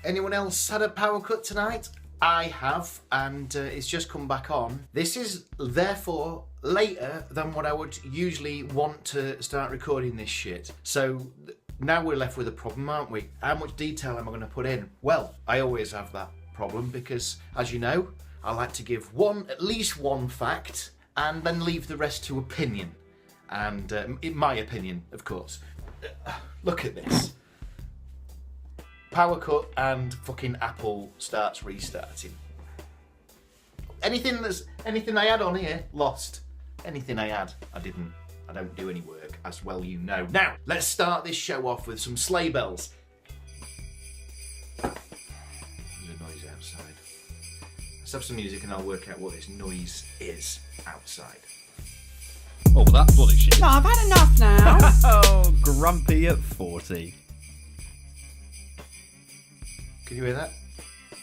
Anyone else had a power cut tonight? I have, and it's just come back on. This is therefore later than what I would usually want to start recording this shit. So now we're left with a problem, aren't we? How much detail am I going to put in? Well, I always have that problem because, as you know, I like to give at least one fact and then leave the rest to opinion. And in my opinion, of course. Look at this. Power cut and fucking Apple starts restarting. Anything I had on here, lost. Anything I had, I didn't. I don't do any work, as well you know. Now, let's start this show off with some sleigh bells. There's a noise outside. Let's have some music and I'll work out what this noise is outside. Oh, that's bloody shit. No, I've had enough now. Oh, grumpy at 40. Can you hear that?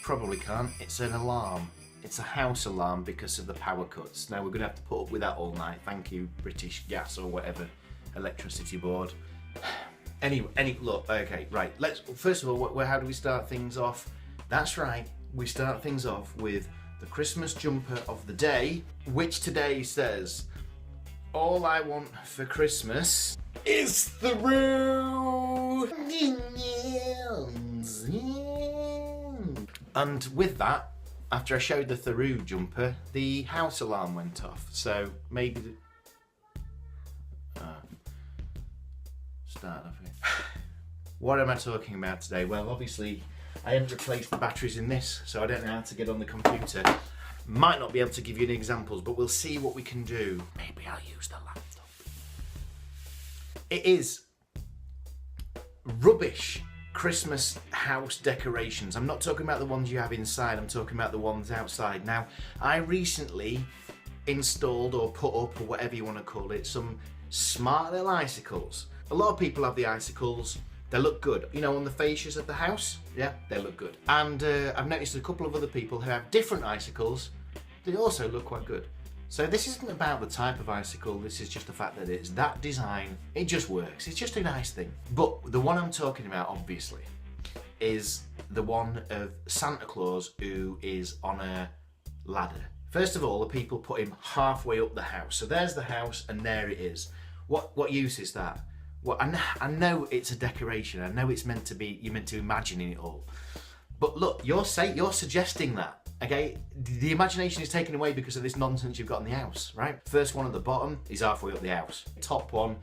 Probably can't. It's an alarm. It's a house alarm because of the power cuts. Now we're going to have to put up with that all night. Thank you, British Gas or whatever, electricity board. Look, okay, right. First of all, how do we start things off? That's right. We start things off with the Christmas jumper of the day, which today says, "All I want for Christmas is the roo." And with that, after I showed the Theroux jumper, the house alarm went off. So maybe start off here. What am I talking about today? Well, obviously I haven't replaced the batteries in this, so I don't know how to get on the computer. Might not be able to give you any examples, but we'll see what we can do. Maybe I'll use the laptop. It is rubbish Christmas house decorations. I'm not talking about the ones you have inside, I'm talking about the ones outside. Now, I recently installed or put up, or whatever you want to call it, some smart little icicles. A lot of people have the icicles. They look good. You know, on the fascias of the house, yeah, they look good. And I've noticed a couple of other people who have different icicles. They also look quite good. So this isn't about the type of icicle, this is just the fact that it's that design. It just works, it's just a nice thing. But the one I'm talking about, obviously, is the one of Santa Claus who is on a ladder. First of all, the people put him halfway up the house. So there's the house and there it is. What use is that? Well, I know it's a decoration, I know it's meant to be, you're meant to imagine it all. But look, you're suggesting that. Okay, the imagination is taken away because of this nonsense you've got in the house, right? First one at the bottom is halfway up the house. Top one,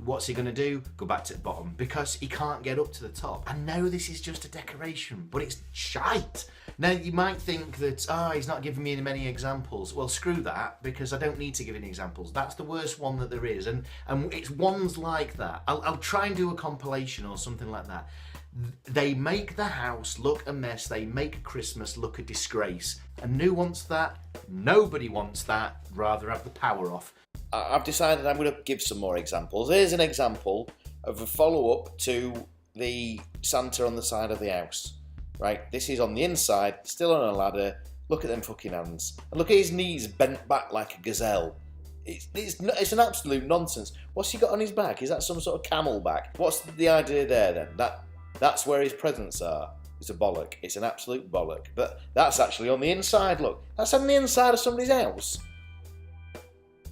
what's he gonna do? Go back to the bottom because he can't get up to the top. I know this is just a decoration, but it's shite. Now you might think that, he's not giving me many examples. Well, screw that, because I don't need to give any examples. That's the worst one that there is, and it's ones like that. I'll try and do a compilation or something like that. They make the house look a mess, they make Christmas look a disgrace. And who wants that? Nobody wants that, rather have the power off. I've decided I'm going to give some more examples. Here's an example of a follow-up to the Santa on the side of the house. Right, this is on the inside, still on a ladder. Look at them fucking hands. And look at his knees bent back like a gazelle. It's an absolute nonsense. What's he got on his back? Is that some sort of camel back? What's the idea there then? That's where his presents are. It's a bollock. It's an absolute bollock. But that's actually on the inside, look. That's on the inside of somebody's house.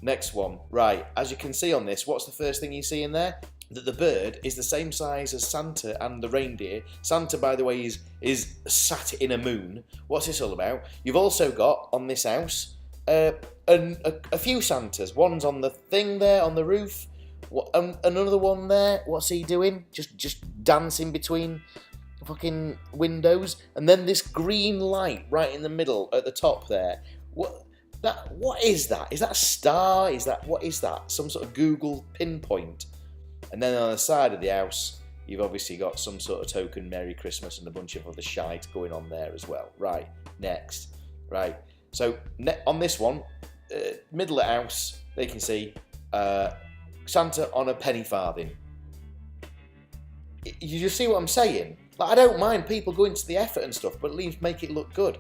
Next one. Right, as you can see on this, what's the first thing you see in there? That the bird is the same size as Santa and the reindeer. Santa, by the way, is sat in a moon. What's this all about? You've also got, on this house, a few Santas. One's on the thing there, on the roof. Another one there, what's he doing? Just dancing between fucking windows. And then this green light right in the middle at the top there. What is that? Is that a star? What is that? Some sort of Google pinpoint? And then on the side of the house, you've obviously got some sort of token Merry Christmas and a bunch of other shite going on there as well. Right, next. Right, so on this one, middle of the house, they can see Santa on a penny farthing. You just see what I'm saying? Like, I don't mind people going to the effort and stuff, but at least make it look good.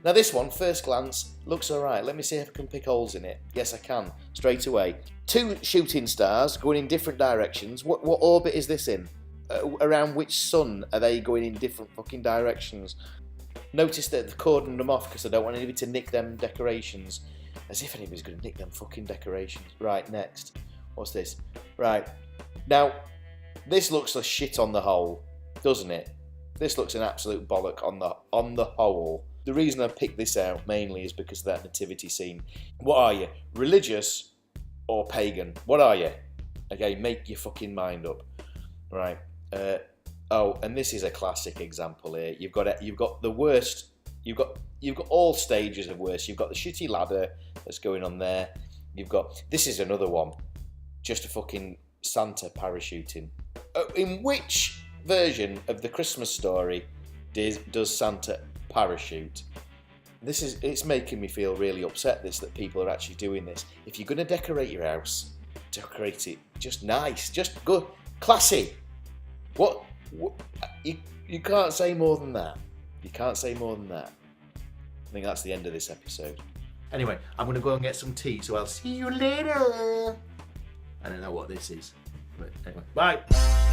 Now this one, first glance, looks alright. Let me see if I can pick holes in it. Yes, I can, straight away. 2 shooting stars going in different directions. What orbit is this in? around which sun are they going in different fucking directions? Notice that they've cordoned them off because I don't want anybody to nick them decorations. As if anybody's going to nick them fucking decorations. Right, next. What's this? Right. Now, this looks a shit on the whole, doesn't it? This looks an absolute bollock on the whole. The reason I picked this out mainly is because of that nativity scene. What are you? Religious or pagan? What are you? Okay, make your fucking mind up. Right. And this is a classic example here. You've got the worst. You've got all stages of worst. You've got the shitty ladder that's going on there. This is another one. Just a fucking Santa parachuting. In which version of the Christmas story does Santa parachute? It's making me feel really upset that people are actually doing this. If you're going to decorate your house, decorate it just nice, just good, classy. What you can't say more than that. You can't say more than that. I think that's the end of this episode. Anyway, I'm going to go and get some tea, so I'll see you later. I don't know what this is, but anyway, bye.